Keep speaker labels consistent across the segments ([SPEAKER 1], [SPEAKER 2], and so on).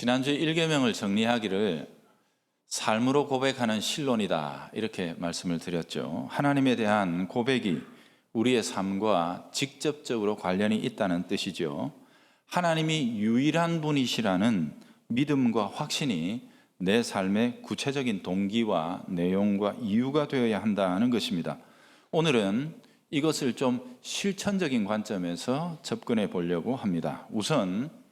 [SPEAKER 1] 지난주에 1계명을 정리하기를 삶으로 고백하는 신론이다 이렇게 말씀을 드렸죠. 하나님에 대한 고백이 우리의 삶과 직접적으로 관련이 있다는 뜻이죠. 하나님이 유일한 분이시라는 믿음과 확신이 내 삶의 구체적인 동기와 내용과 이유가 되어야 한다는 것입니다. 오늘은 이것을 좀 실천적인 관점에서 접근해 보려고 합니다. 우선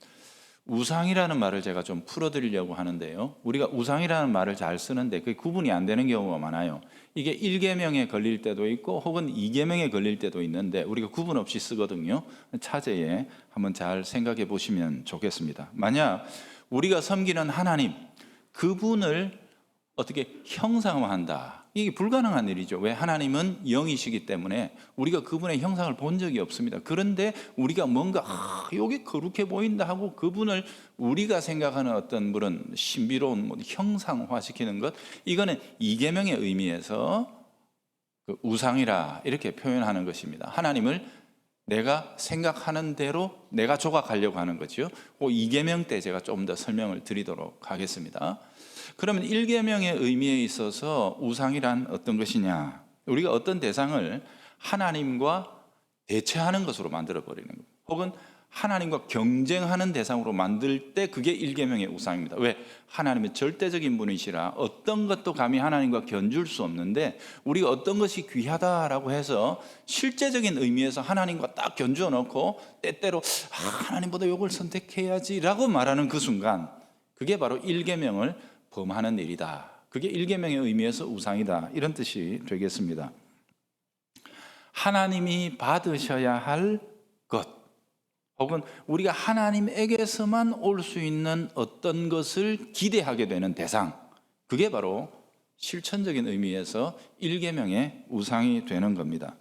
[SPEAKER 1] 우상이라는 말을 제가 좀 풀어드리려고 하는데요. 우리가 우상이라는 말을 잘 쓰는데 그게 구분이 안 되는 경우가 많아요. 이게 1계명에 걸릴 때도 있고 혹은 2계명에 걸릴 때도 있는데 우리가 구분 없이 쓰거든요. 차제에 한번 잘 생각해 보시면 좋겠습니다. 만약 우리가 섬기는 하나님, 그분을 어떻게 형상화한다. 이게 불가능한 일이죠. 왜? 하나님은 영이시기 때문에 우리가 그분의 형상을 본 적이 없습니다. 그런데 우리가 뭔가 이게 거룩해 보인다 하고 그분을 우리가 생각하는 어떤 그런 신비로운 형상화시키는 것, 이거는 2계명의 의미에서 그 우상이라 이렇게 표현하는 것입니다. 하나님을 내가 생각하는 대로 내가 조각하려고 하는 거죠. 그 2계명 때 제가 좀 더 설명을 드리도록 하겠습니다. 그러면 1계명의 의미에 있어서 우상이란 어떤 것이냐? 우리가 어떤 대상을 하나님과 대체하는 것으로 만들어버리는 것, 혹은 하나님과 경쟁하는 대상으로 만들 때 그게 1계명의 우상입니다. 왜? 하나님은 절대적인 분이시라 어떤 것도 감히 하나님과 견줄 수 없는데 우리가 어떤 것이 귀하다라고 해서 실제적인 의미에서 하나님과 딱 견주어 놓고 때때로 하나님보다 이걸 선택해야지라고 말하는 그 순간, 그게 바로 1계명을 범하는 일이다. 그게 1계명의 의미에서 우상이다. 이런 뜻이 되겠습니다. 하나님이 받으셔야 할 것, 혹은 우리가 하나님에게서만 올 수 있는 어떤 것을 기대하게 되는 대상, 그게 바로 실천적인 의미에서 1계명의 우상이 되는 겁니다.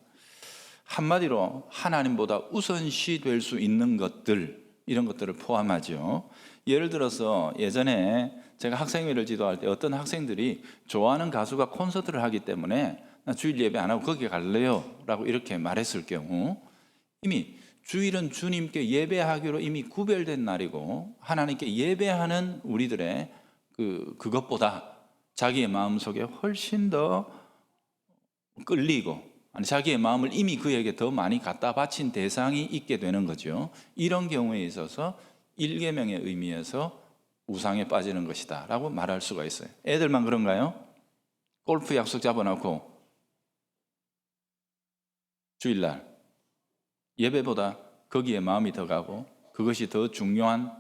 [SPEAKER 1] 한마디로 하나님보다 우선시 될 수 있는 것들, 이런 것들을 포함하죠. 예를 들어서 예전에 제가 학생회를 지도할 때 어떤 학생들이 좋아하는 가수가 콘서트를 하기 때문에 나 주일 예배 안 하고 거기 갈래요 라고 이렇게 말했을 경우, 이미 주일은 주님께 예배하기로 이미 구별된 날이고 하나님께 예배하는 우리들의 그것보다 자기의 마음속에 훨씬 더 끌리고 자기의 마음을 이미 그에게 더 많이 갖다 바친 대상이 있게 되는 거죠. 이런 경우에 있어서 1계명의 의미에서 우상에 빠지는 것이다 라고 말할 수가 있어요. 애들만 그런가요? 골프 약속 잡아놓고 주일날 예배보다 거기에 마음이 더 가고 그것이 더 중요한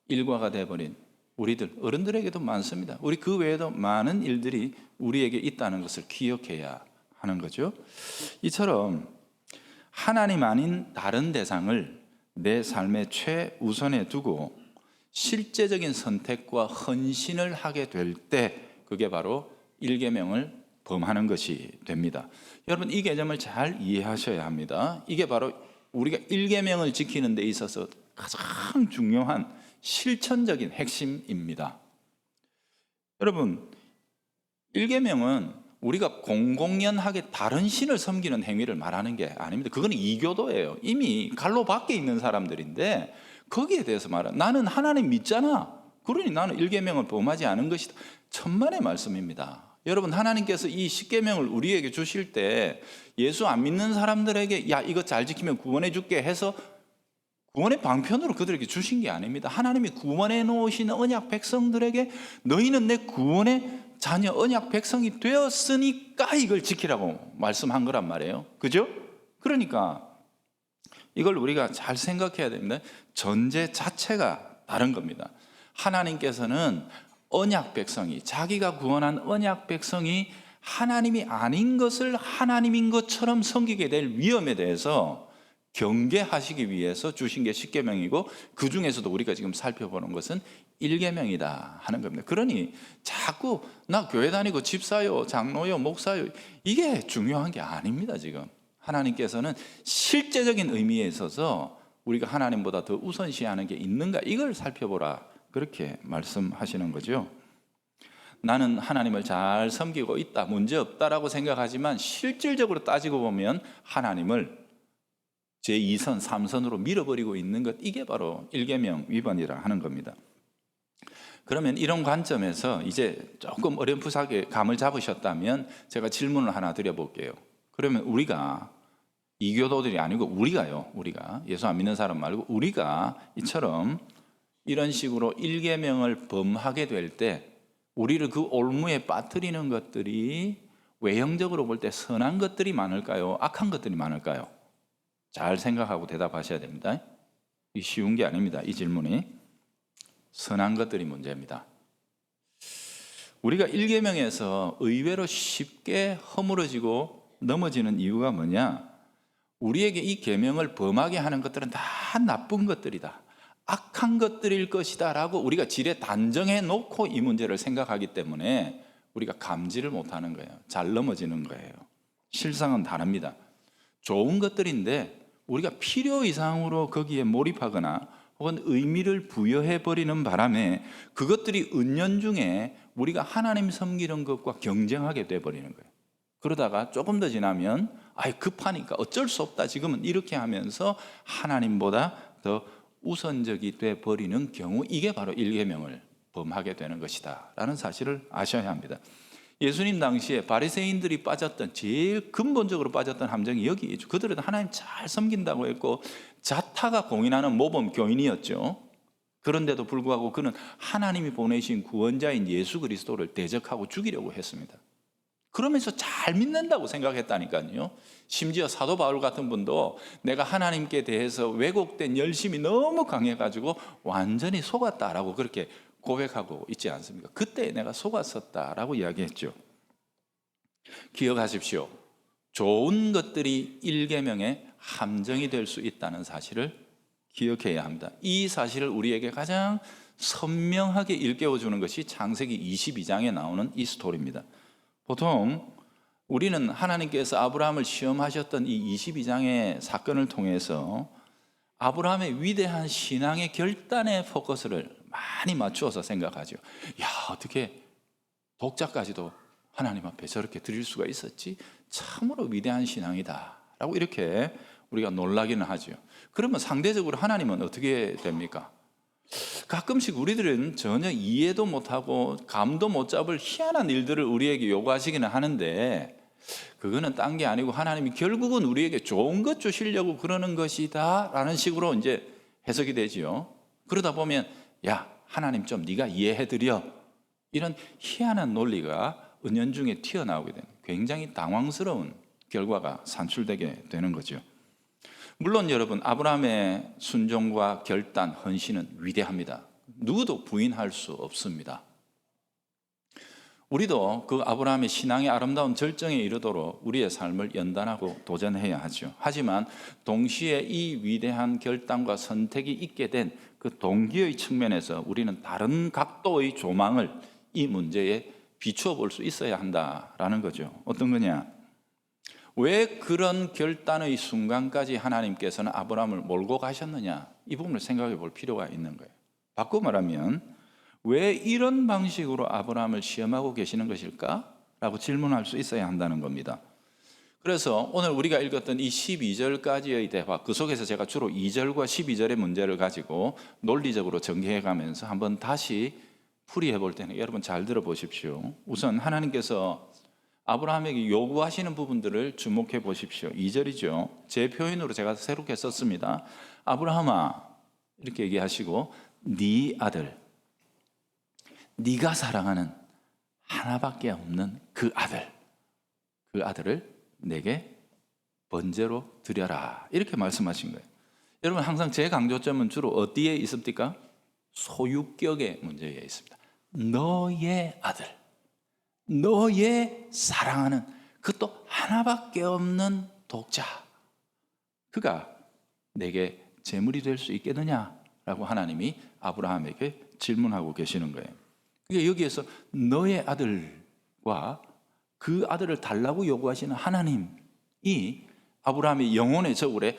[SPEAKER 1] 일과가 되어버린 우리들, 어른들에게도 많습니다. 우리 그 외에도 많은 일들이 우리에게 있다는 것을 기억해야 하는 거죠. 이처럼 하나님 아닌 다른 대상을 내 삶의 최우선에 두고 실제적인 선택과 헌신을 하게 될 때 그게 바로 1계명을 범하는 것이 됩니다. 여러분, 이 개념을 잘 이해하셔야 합니다. 이게 바로 우리가 1계명을 지키는 데 있어서 가장 중요한 실천적인 핵심입니다. 여러분, 1계명은 우리가 공공연하게 다른 신을 섬기는 행위를 말하는 게 아닙니다. 그거는 이교도예요. 이미 갈로 밖에 있는 사람들인데 거기에 대해서 말하는, 나는 하나님 믿잖아, 그러니 나는 1계명을 범하지 않은 것이다. 천만의 말씀입니다. 여러분, 하나님께서 이 10계명을 우리에게 주실 때 예수 안 믿는 사람들에게 야 이거 잘 지키면 구원해 줄게 해서 구원의 방편으로 그들에게 주신 게 아닙니다. 하나님이 구원해 놓으신 언약 백성들에게 너희는 내 구원의 자녀 언약 백성이 되었으니까 이걸 지키라고 말씀한 거란 말이에요. 그죠? 그러니까 이걸 우리가 잘 생각해야 됩니다. 전제 자체가 다른 겁니다. 하나님께서는 언약 백성이, 자기가 구원한 언약 백성이 하나님이 아닌 것을 하나님인 것처럼 섬기게 될 위험에 대해서 경계하시기 위해서 주신 게 10계명이고 그 중에서도 우리가 지금 살펴보는 것은 1계명이다 하는 겁니다. 그러니 자꾸 나 교회 다니고 집사요, 장로요, 목사요, 이게 중요한 게 아닙니다. 지금 하나님께서는 실제적인 의미에 있어서 우리가 하나님보다 더 우선시하는 게 있는가, 이걸 살펴보라, 그렇게 말씀하시는 거죠. 나는 하나님을 잘 섬기고 있다, 문제 없다라고 생각하지만 실질적으로 따지고 보면 하나님을 제2선, 3선으로 밀어버리고 있는 것, 이게 바로 1계명 위반이라 하는 겁니다. 그러면 이런 관점에서 이제 조금 어렴풋하게 감을 잡으셨다면 제가 질문을 하나 드려볼게요. 그러면 우리가 이교도들이 아니고 우리가 예수 안 믿는 사람 말고 우리가 이처럼 이런 식으로 일계명을 범하게 될 때 우리를 그 올무에 빠뜨리는 것들이 외형적으로 볼 때 선한 것들이 많을까요? 악한 것들이 많을까요? 잘 생각하고 대답하셔야 됩니다. 이 쉬운 게 아닙니다. 이 질문이 선한 것들이 문제입니다. 우리가 일계명에서 의외로 쉽게 허물어지고 넘어지는 이유가 뭐냐? 우리에게 이 계명을 범하게 하는 것들은 다 나쁜 것들이다, 악한 것들일 것이다 라고 우리가 지레 단정해 놓고 이 문제를 생각하기 때문에 우리가 감지를 못하는 거예요. 잘 넘어지는 거예요. 실상은 다릅니다. 좋은 것들인데 우리가 필요 이상으로 거기에 몰입하거나 혹은 의미를 부여해버리는 바람에 그것들이 은연중에 우리가 하나님 섬기는 것과 경쟁하게 돼버리는 거예요. 그러다가 조금 더 지나면 급하니까 어쩔 수 없다, 지금은 이렇게 하면서 하나님보다 더 우선적이 돼버리는 경우, 이게 바로 일계명을 범하게 되는 것이다 라는 사실을 아셔야 합니다. 예수님 당시에 바리새인들이 빠졌던, 제일 근본적으로 빠졌던 함정이 여기죠. 그들은 하나님 잘 섬긴다고 했고 자타가 공인하는 모범 교인이었죠. 그런데도 불구하고 그는 하나님이 보내신 구원자인 예수 그리스도를 대적하고 죽이려고 했습니다. 그러면서 잘 믿는다고 생각했다니까요. 심지어 사도 바울 같은 분도 내가 하나님께 대해서 왜곡된 열심이 너무 강해가지고 완전히 속았다라고 그렇게 고백하고 있지 않습니까? 그때 내가 속았었다라고 이야기했죠. 기억하십시오. 좋은 것들이 일계명의 함정이 될 수 있다는 사실을 기억해야 합니다. 이 사실을 우리에게 가장 선명하게 일깨워주는 것이 창세기 22장에 나오는 이 스토리입니다. 보통 우리는 하나님께서 아브라함을 시험하셨던 이 22장의 사건을 통해서 아브라함의 위대한 신앙의 결단에 포커스를 많이 맞추어서 생각하죠. 야, 어떻게 독자까지도 하나님 앞에 저렇게 드릴 수가 있었지? 참으로 위대한 신앙이다 라고 이렇게 우리가 놀라기는 하죠. 그러면 상대적으로 하나님은 어떻게 됩니까? 가끔씩 우리들은 전혀 이해도 못하고 감도 못 잡을 희한한 일들을 우리에게 요구하시기는 하는데, 그거는 딴 게 아니고 하나님이 결국은 우리에게 좋은 것 주시려고 그러는 것이다 라는 식으로 이제 해석이 되지요. 그러다 보면 야, 하나님 좀 네가 이해해드려, 이런 희한한 논리가 은연중에 튀어나오게 되는 굉장히 당황스러운 결과가 산출되게 되는 거죠. 물론 여러분, 아브라함의 순종과 결단, 헌신은 위대합니다. 누구도 부인할 수 없습니다. 우리도 그 아브라함의 신앙의 아름다운 절정에 이르도록 우리의 삶을 연단하고 도전해야 하죠. 하지만 동시에 이 위대한 결단과 선택이 있게 된 그 동기의 측면에서 우리는 다른 각도의 조망을 이 문제에 비추어 볼 수 있어야 한다라는 거죠. 어떤 거냐? 왜 그런 결단의 순간까지 하나님께서는 아브라함을 몰고 가셨느냐? 이 부분을 생각해 볼 필요가 있는 거예요. 바꿔 말하면 왜 이런 방식으로 아브라함을 시험하고 계시는 것일까? 라고 질문할 수 있어야 한다는 겁니다. 그래서 오늘 우리가 읽었던 이 12절까지의 대화, 그 속에서 제가 주로 2절과 12절의 문제를 가지고 논리적으로 전개해 가면서 한번 다시 풀이해 볼 때는 여러분 잘 들어보십시오. 우선 하나님께서 아브라함에게 요구하시는 부분들을 주목해 보십시오. 2절이죠. 제 표현으로 제가 새롭게 썼습니다. 아브라함아, 이렇게 얘기하시고 네 아들, 네가 사랑하는 하나밖에 없는 그 아들을 내게 번제로 드려라, 이렇게 말씀하신 거예요. 여러분, 항상 제 강조점은 주로 어디에 있습니까? 소유격의 문제에 있습니다. 너의 아들, 너의 사랑하는, 그것도 하나밖에 없는 독자, 그가 내게 제물이 될 수 있겠느냐라고 하나님이 아브라함에게 질문하고 계시는 거예요. 그게 여기에서 너의 아들과 그 아들을 달라고 요구하시는 하나님이 아브라함의 영혼의 저울에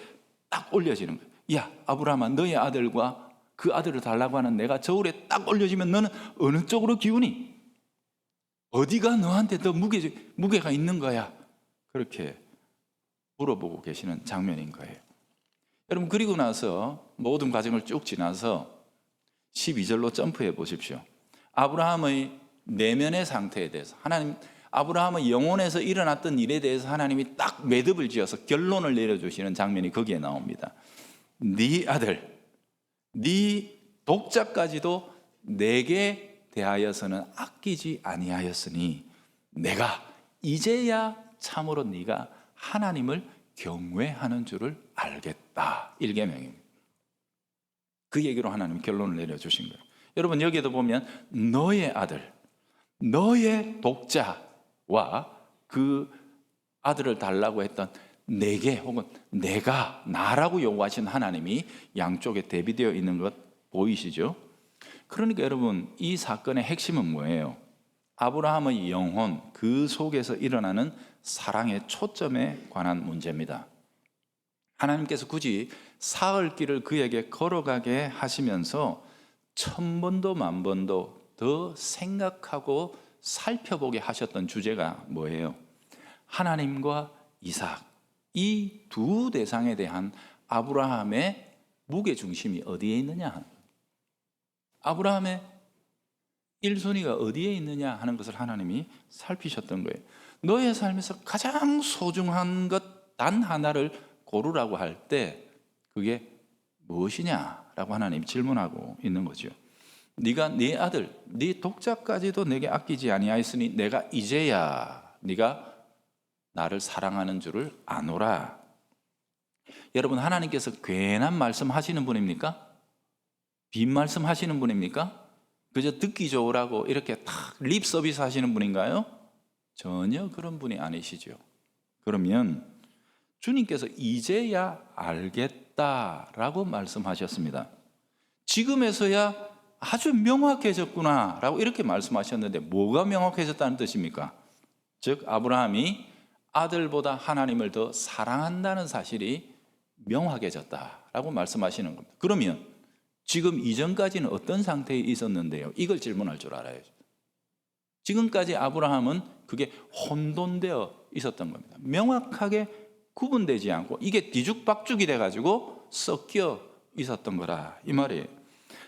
[SPEAKER 1] 딱 올려지는 거예요. 야, 아브라함아, 너의 아들과 그 아들을 달라고 하는 내가 저울에 딱 올려지면 너는 어느 쪽으로 기우니? 어디가 너한테 더 무게가 있는 거야? 그렇게 물어보고 계시는 장면인 거예요. 여러분, 그리고 나서 모든 과정을 쭉 지나서 12절로 점프해 보십시오. 아브라함의 내면의 상태에 대해서 하나님, 아브라함의 영혼에서 일어났던 일에 대해서 하나님이 딱 매듭을 지어서 결론을 내려주시는 장면이 거기에 나옵니다. 네 아들, 네 독자까지도 내게 대하여서는 아끼지 아니하였으니 내가 이제야 참으로 네가 하나님을 경외하는 줄을 알겠다. 1계명입니다. 그 얘기로 하나님 결론을 내려주신 거예요. 여러분, 여기에도 보면 너의 아들, 너의 독자와 그 아들을 달라고 했던 내게 혹은 내가, 나라고 요구하신 하나님이 양쪽에 대비되어 있는 것 보이시죠? 그러니까 여러분, 이 사건의 핵심은 뭐예요? 아브라함의 영혼, 그 속에서 일어나는 사랑의 초점에 관한 문제입니다. 하나님께서 굳이 사흘길을 그에게 걸어가게 하시면서 1000번도 10,000번도 더 생각하고 살펴보게 하셨던 주제가 뭐예요? 하나님과 이삭, 이 두 대상에 대한 아브라함의 무게중심이 어디에 있느냐, 아브라함의 1순위가 어디에 있느냐 하는 것을 하나님이 살피셨던 거예요. 너의 삶에서 가장 소중한 것 단 하나를 고르라고 할 때 그게 무엇이냐라고 하나님이 질문하고 있는 거죠. 네가 네 아들, 네 독자까지도 내게 아끼지 아니하였으니 내가 이제야 네가 나를 사랑하는 줄을 아노라. 여러분, 하나님께서 괜한 말씀 하시는 분입니까? 빈 말씀 하시는 분입니까? 그저 듣기 좋으라고 이렇게 탁 립 서비스 하시는 분인가요? 전혀 그런 분이 아니시죠. 그러면 주님께서 이제야 알겠다라고 말씀하셨습니다. 지금에서야 아주 명확해졌구나 라고 이렇게 말씀하셨는데 뭐가 명확해졌다는 뜻입니까? 즉 아브라함이 아들보다 하나님을 더 사랑한다는 사실이 명확해졌다라고 말씀하시는 겁니다. 그러면 지금 이전까지는 어떤 상태에 있었는데요? 이걸 질문할 줄 알아야죠. 지금까지 아브라함은 그게 혼돈되어 있었던 겁니다. 명확하게 구분되지 않고 이게 뒤죽박죽이 돼가지고 섞여 있었던 거라 이 말이에요.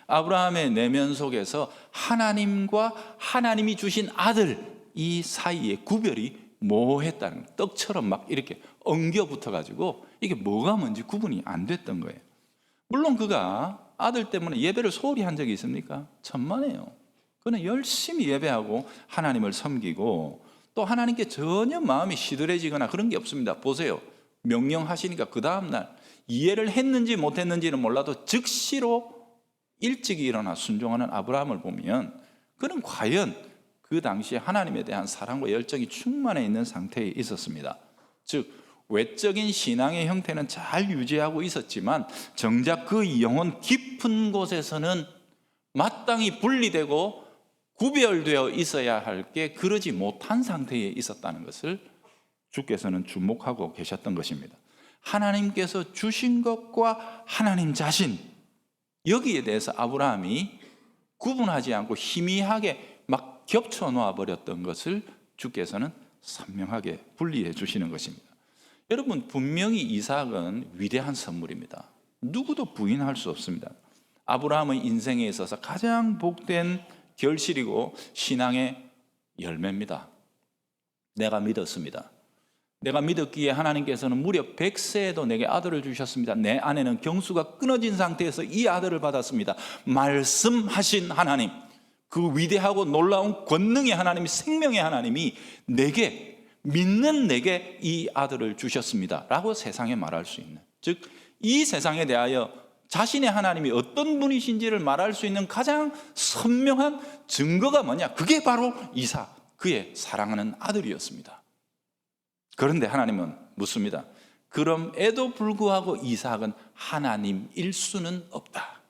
[SPEAKER 1] 아브라함의 내면 속에서 하나님과 하나님이 주신 아들 이 사이에 구별이 모호했다는 거예요. 떡처럼 막 이렇게 엉겨 붙어가지고 이게 뭐가 뭔지 구분이 안 됐던 거예요. 물론 그가 아들 때문에 예배를 소홀히 한 적이 있습니까? 천만에요. 그는 열심히 예배하고 하나님을 섬기고 또 하나님께 전혀 마음이 시들해지거나 그런 게 없습니다. 보세요. 명령하시니까 그 다음날 이해를 했는지 못했는지는 몰라도 즉시로 일찍 일어나 순종하는 아브라함을 보면 그는 과연 그 당시에 하나님에 대한 사랑과 열정이 충만해 있는 상태에 있었습니다. 즉 외적인 신앙의 형태는 잘 유지하고 있었지만 정작 그 영혼 깊은 곳에서는 마땅히 분리되고 구별되어 있어야 할 게 그러지 못한 상태에 있었다는 것을 주께서는 주목하고 계셨던 것입니다. 하나님께서 주신 것과 하나님 자신, 여기에 대해서 아브라함이 구분하지 않고 희미하게 막 겹쳐 놓아 버렸던 것을 주께서는 선명하게 분리해 주시는 것입니다. 여러분, 분명히 이삭은 위대한 선물입니다. 누구도 부인할 수 없습니다. 아브라함의 인생에 있어서 가장 복된 결실이고 신앙의 열매입니다. 내가 믿었습니다. 내가 믿었기에 하나님께서는 무려 100세에도 내게 아들을 주셨습니다. 내 아내는 경수가 끊어진 상태에서 이 아들을 받았습니다. 말씀하신 하나님, 그 위대하고 놀라운 권능의 하나님이, 생명의 하나님이 내게, 믿는 내게 이 아들을 주셨습니다 라고 세상에 말할 수 있는, 즉 이 세상에 대하여 자신의 하나님이 어떤 분이신지를 말할 수 있는 가장 선명한 증거가 뭐냐? 그게 바로 이삭, 그의 사랑하는 아들이었습니다. 그런데 하나님은 묻습니다. 그럼에도 불구하고 이삭은 하나님일 수는 없다.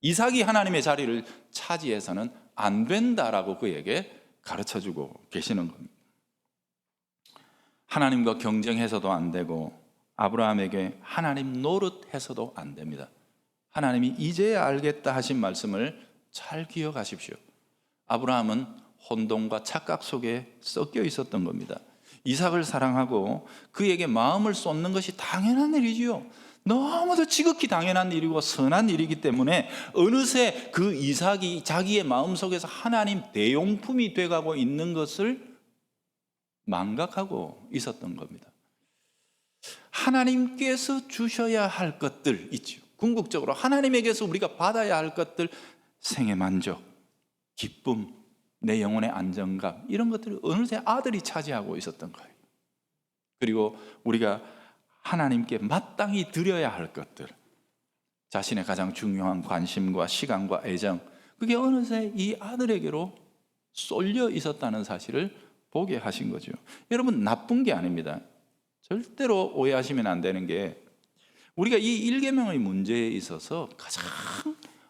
[SPEAKER 1] 이삭이 하나님의 자리를 차지해서는 안 된다라고 그에게 가르쳐주고 계시는 겁니다. 하나님과 경쟁해서도 안 되고 아브라함에게 하나님 노릇해서도 안 됩니다. 하나님이 이제야 알겠다 하신 말씀을 잘 기억하십시오. 아브라함은 혼돈과 착각 속에 섞여 있었던 겁니다. 이삭을 사랑하고 그에게 마음을 쏟는 것이 당연한 일이지요. 너무도 지극히 당연한 일이고 선한 일이기 때문에 어느새 그 이삭이 자기의 마음속에서 하나님 대용품이 돼가고 있는 것을 망각하고 있었던 겁니다. 하나님께서 주셔야 할 것들 있죠. 궁극적으로 하나님에게서 우리가 받아야 할 것들, 생의 만족, 기쁨, 내 영혼의 안정감, 이런 것들을 어느새 아들이 차지하고 있었던 거예요. 그리고 우리가 하나님께 마땅히 드려야 할 것들, 자신의 가장 중요한 관심과 시간과 애정, 그게 어느새 이 아들에게로 쏠려 있었다는 사실을 보게 하신 거죠. 여러분, 나쁜 게 아닙니다. 절대로 오해하시면 안 되는 게, 우리가 이 일계명의 문제에 있어서 가장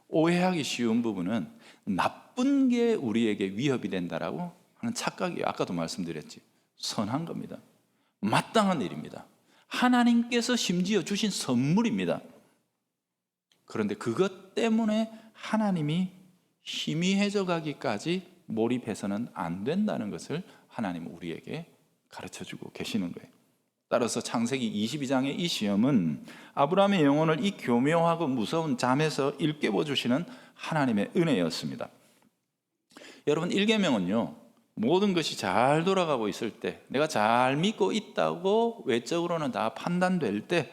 [SPEAKER 1] 오해하기 쉬운 부분은 나쁜 게 우리에게 위협이 된다라고 하는 착각이에요. 아까도 말씀드렸지. 선한 겁니다. 마땅한 일입니다. 하나님께서 심지어 주신 선물입니다. 그런데 그것 때문에 하나님이 희미해져 가기까지 몰입해서는 안 된다는 것을 하나님은 우리에게 가르쳐주고 계시는 거예요. 따라서 창세기 22장의 이 시험은 아브라함의 영혼을 이 교묘하고 무서운 잠에서 일깨워 주시는 하나님의 은혜였습니다. 여러분, 일계명은요, 모든 것이 잘 돌아가고 있을 때, 내가 잘 믿고 있다고 외적으로는 다 판단될 때,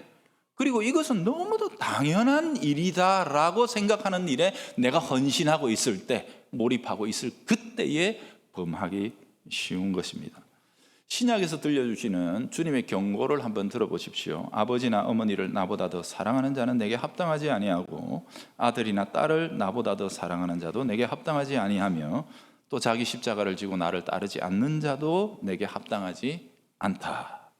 [SPEAKER 1] 그리고 이것은 너무도 당연한 일이다라고 생각하는 일에 내가 헌신하고 있을 때, 몰입하고 있을 그때에 범하기 쉬운 것입니다. 신약에서 들려주시는 주님의 경고를 한번 들어보십시오. 아버지나 어머니를 나보다 더 사랑하는 자는 내게 합당하지 아니하고 아들이나 딸을 나보다 더 사랑하는 자도 내게 합당하지 아니하며 또 자기 십자가를 지고 나를 따르지 않는 자도 내게 합당하지 않다.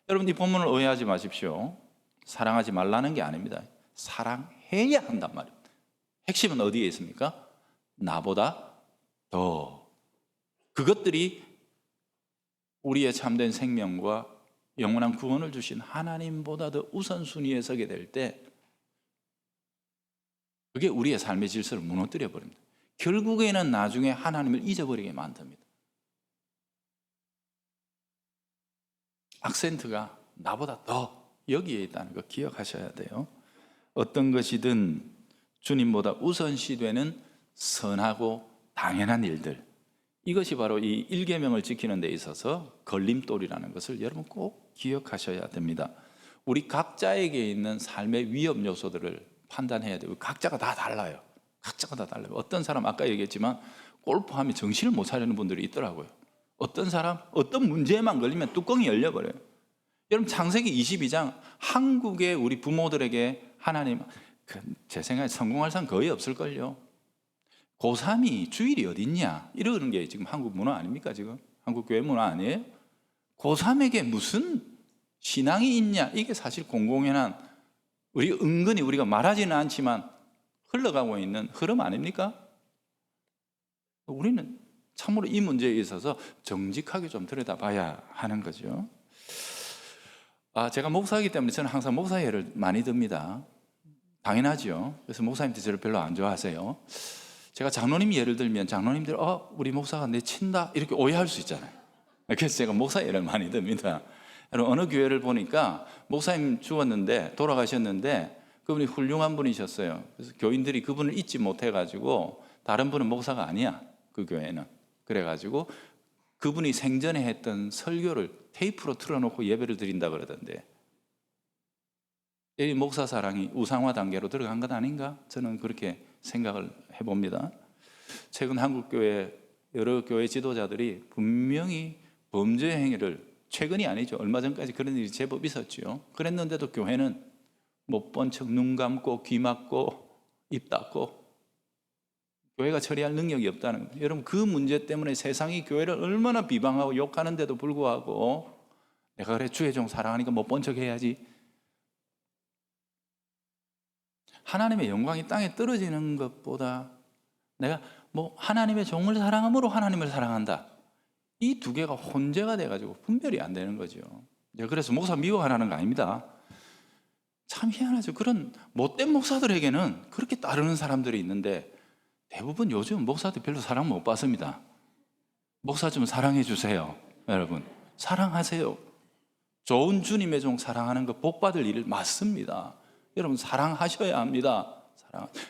[SPEAKER 1] 여러분, 이 본문을 오해하지 마십시오. 사랑하지 말라는 게 아닙니다. 사랑해야 한단 말입니다. 핵심은 어디에 있습니까? 나보다 더. 그것들이 우리의 참된 생명과 영원한 구원을 주신 하나님보다 더 우선순위에 서게 될 때, 그게 우리의 삶의 질서를 무너뜨려 버립니다. 결국에는 나중에 하나님을 잊어버리게 만듭니다. 악센트가 나보다 더 여기에 있다는 거 기억하셔야 돼요. 어떤 것이든 주님보다 우선시 되는 선하고 당연한 일들, 이것이 바로 이 일계명을 지키는 데 있어서 걸림돌이라는 것을 여러분 꼭 기억하셔야 됩니다. 우리 각자에게 있는 삶의 위험 요소들을 판단해야 돼요. 각자가 다 달라요. 각자가 다 달라요. 어떤 사람, 아까 얘기했지만 골프하면 정신을 못 차리는 분들이 있더라고요. 어떤 사람, 어떤 문제에만 걸리면 뚜껑이 열려버려요. 여러분, 창세기 22장, 한국의 우리 부모들에게 하나님, 제 생각에 성공할 사람 거의 없을걸요. 고3이 주일이 어딨냐, 이러는 게 지금 한국 문화 아닙니까? 지금 한국 교회 문화 아니에요? 고3에게 무슨 신앙이 있냐, 이게 사실 공공연한, 우리 은근히 우리가 말하지는 않지만 흘러가고 있는 흐름 아닙니까? 우리는 참으로 이 문제에 있어서 정직하게 좀 들여다봐야 하는 거죠. 제가 목사이기 때문에 저는 항상 목사 예를 많이 듭니다. 당연하죠. 그래서 목사님들 저를 별로 안 좋아하세요. 제가 장로님 예를 들면 장로님들 우리 목사가 내 친다 이렇게 오해할 수 있잖아요. 그래서 제가 목사 예를 많이 듭니다. 여러분, 어느 교회를 보니까 목사님 죽었는데, 돌아가셨는데 그분이 훌륭한 분이셨어요. 그래서 교인들이 그분을 잊지 못해가지고 다른 분은 목사가 아니야, 그 교회는. 그래가지고 그분이 생전에 했던 설교를 테이프로 틀어놓고 예배를 드린다 그러던데, 이 목사 사랑이 우상화 단계로 들어간 것 아닌가? 저는 그렇게 생각을 해봅니다. 최근 한국교회 여러 교회 지도자들이 분명히 범죄 행위를, 최근이 아니죠, 얼마 전까지 그런 일이 제법 있었죠. 그랬는데도 교회는 못 본 척 눈 감고 귀 막고 입 닫고, 교회가 처리할 능력이 없다는 거예요. 여러분, 그 문제 때문에 세상이 교회를 얼마나 비방하고 욕하는데도 불구하고 내가 그래 주의 종 사랑하니까 못 본 척 해야지. 하나님의 영광이 땅에 떨어지는 것보다 내가 하나님의 종을 사랑함으로 하나님을 사랑한다, 이 두 개가 혼재가 돼가지고 분별이 안 되는 거죠. 그래서 목사 미워하라는 거 아닙니다. 참 희한하죠. 그런 못된 목사들에게는 그렇게 따르는 사람들이 있는데, 대부분 요즘 목사들 별로 사랑 못 받습니다. 목사 좀 사랑해 주세요. 여러분, 사랑하세요. 좋은 주님의 종 사랑하는 거 복 받을 일 맞습니다. 여러분 사랑하셔야 합니다.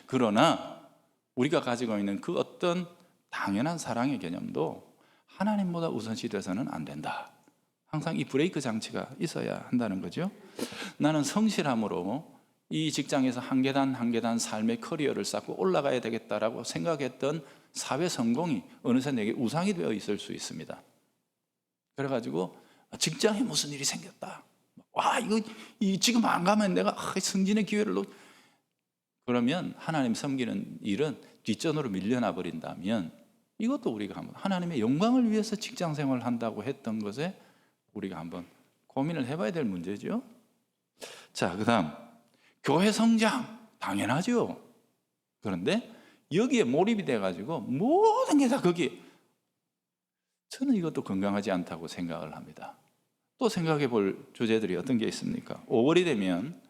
[SPEAKER 1] 그러나 우리가 가지고 있는 그 어떤 당연한 사랑의 개념도 하나님보다 우선시 돼서는 안 된다. 항상 이 브레이크 장치가 있어야 한다는 거죠. 나는 성실함으로 이 직장에서 한 계단 한 계단 삶의 커리어를 쌓고 올라가야 되겠다라고 생각했던 사회 성공이 어느새 내게 우상이 되어 있을 수 있습니다. 그래가지고 직장에 무슨 일이 생겼다. 와, 이거 지금 안 가면 내가 승진의 기회를 그러면 하나님 섬기는 일은 뒷전으로 밀려나 버린다면 이것도 우리가 한번 하나님의 영광을 위해서 직장 생활을 한다고 했던 것에 우리가 한번 고민을 해봐야 될 문제죠. 자, 그다음 교회 성장 당연하죠. 그런데 여기에 몰입이 돼가지고 모든 게 다 거기. 저는 이것도 건강하지 않다고 생각을 합니다. 또 생각해 볼 주제들이 어떤 게 있습니까? 5월이 되면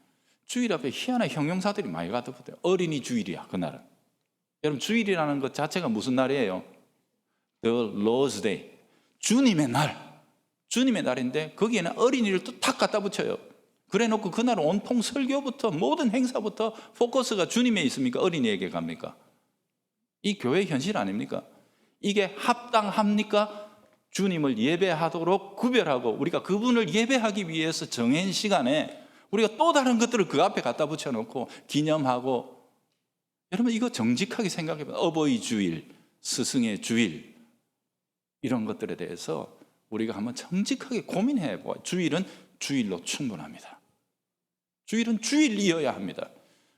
[SPEAKER 1] 주일 앞에 희한한 형용사들이 많이 갖다 붙어요. 어린이 주일이야, 그날은. 여러분, 주일이라는 것 자체가 무슨 날이에요? The Lord's Day. 주님의 날. 주님의 날인데 거기에는 어린이를 또 탁 갖다 붙여요. 그래 놓고 그날은 온통 설교부터 모든 행사부터 포커스가 주님에 있습니까? 어린이에게 갑니까? 이 교회 현실 아닙니까? 이게 합당합니까? 주님을 예배하도록 구별하고 우리가 그분을 예배하기 위해서 정한 시간에 우리가 또 다른 것들을 그 앞에 갖다 붙여놓고 기념하고, 여러분 이거 정직하게 생각해봐요. 어버이 주일, 스승의 주일, 이런 것들에 대해서 우리가 한번 정직하게 고민해봐요. 주일은 주일로 충분합니다. 주일은 주일이어야 합니다.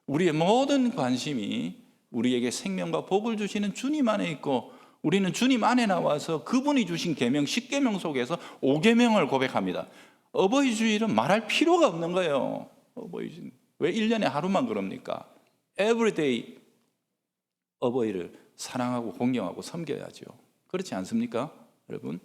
[SPEAKER 1] 우리의 모든 관심이 우리에게 생명과 복을 주시는 주님 안에 있고, 우리는 주님 안에 나와서 그분이 주신 계명 10계명 속에서 5계명을 고백합니다. 어버이 주일은 말할 필요가 없는 거예요. 어버이 주일 왜 1년에 하루만 그럽니까? Everyday 어버이를 사랑하고 공경하고 섬겨야죠. 그렇지 않습니까, 여러분?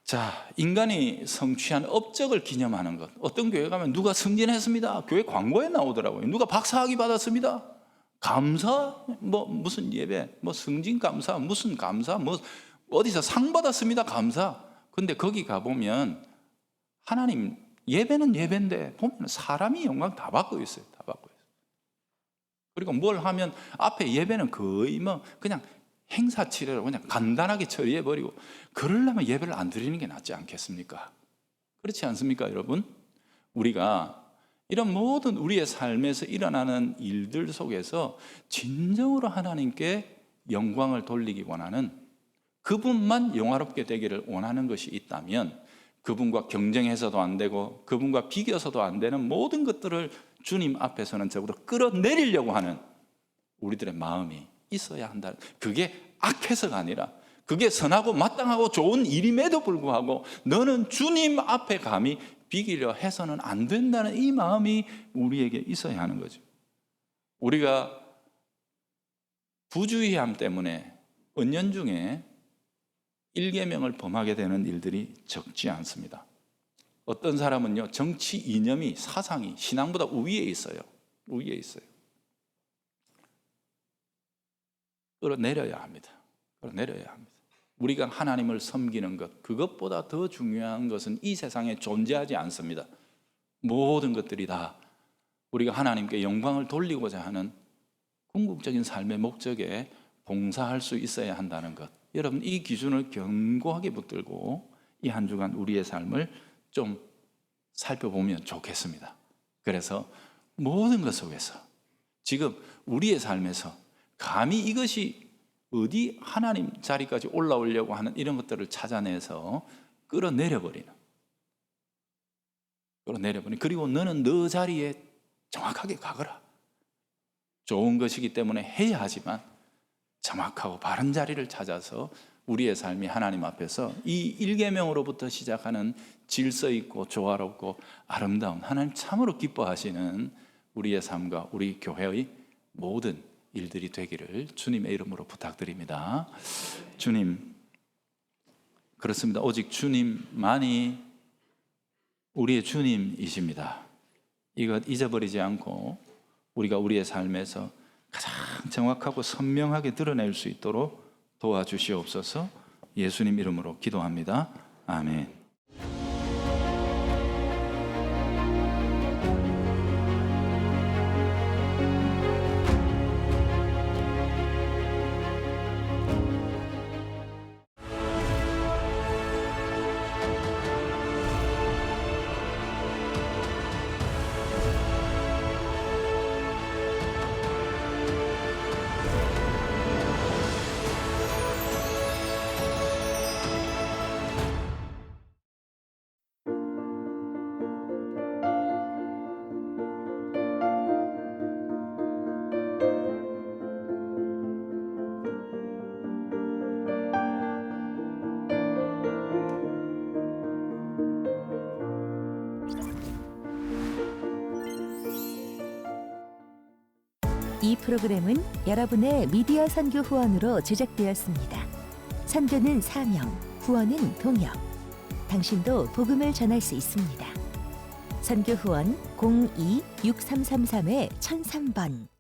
[SPEAKER 1] 자, 인간이 성취한 업적을 기념하는 것. 어떤 교회 가면 누가 승진했습니다. 교회 광고에 나오더라고요. 누가 박사학위 받았습니다. 감사, 무슨 예배, 승진 감사, 무슨 감사, 어디서 상 받았습니다. 감사. 근데 거기 가보면 하나님 예배는 예배인데 보면 사람이 영광 다 받고 있어요. 다 받고 있어요. 그리고 뭘 하면 앞에 예배는 거의 그냥 행사 치레로 그냥 간단하게 처리해버리고, 그러려면 예배를 안 드리는 게 낫지 않겠습니까? 그렇지 않습니까, 여러분? 우리가 이런 모든 우리의 삶에서 일어나는 일들 속에서 진정으로 하나님께 영광을 돌리기 원하는, 그분만 영화롭게 되기를 원하는 것이 있다면 그분과 경쟁해서도 안 되고 그분과 비교해서도 안 되는 모든 것들을 주님 앞에서는 적어도 끌어내리려고 하는 우리들의 마음이 있어야 한다. 그게 악해서가 아니라 그게 선하고 마땅하고 좋은 일임에도 불구하고 너는 주님 앞에 감히 비기려 해서는 안 된다는 이 마음이 우리에게 있어야 하는 거죠. 우리가 부주의함 때문에 은연중에 1계명을 범하게 되는 일들이 적지 않습니다. 어떤 사람은요, 정치 이념이, 사상이 신앙보다 우위에 있어요. 우위에 있어요. 끌어내려야 합니다. 끌어내려야 합니다. 우리가 하나님을 섬기는 것, 그것보다 더 중요한 것은 이 세상에 존재하지 않습니다. 모든 것들이 다 우리가 하나님께 영광을 돌리고자 하는 궁극적인 삶의 목적에 봉사할 수 있어야 한다는 것. 여러분, 이 기준을 견고하게 붙들고 이 한 주간 우리의 삶을 좀 살펴보면 좋겠습니다. 그래서 모든 것 속에서 지금 우리의 삶에서 감히 이것이 어디 하나님 자리까지 올라오려고 하는 이런 것들을 찾아내서 끌어내려버리는, 그리고 너는 너 자리에 정확하게 가거라. 좋은 것이기 때문에 해야 하지만 정확하고 바른 자리를 찾아서 우리의 삶이 하나님 앞에서 이 1계명으로부터 시작하는 질서 있고 조화롭고 아름다운, 하나님 참으로 기뻐하시는 우리의 삶과 우리 교회의 모든 일들이 되기를 주님의 이름으로 부탁드립니다. 주님, 그렇습니다. 오직 주님만이 우리의 주님이십니다. 이것 잊어버리지 않고 우리가 우리의 삶에서 가장 정확하고 선명하게 드러낼 수 있도록 도와주시옵소서. 예수님 이름으로 기도합니다. 아멘.
[SPEAKER 2] 이 프로그램은 여러분의 미디어 선교 후원으로 제작되었습니다. 선교는 사명, 후원은 동역. 당신도 복음을 전할 수 있습니다. 선교 후원 02-6333-1003번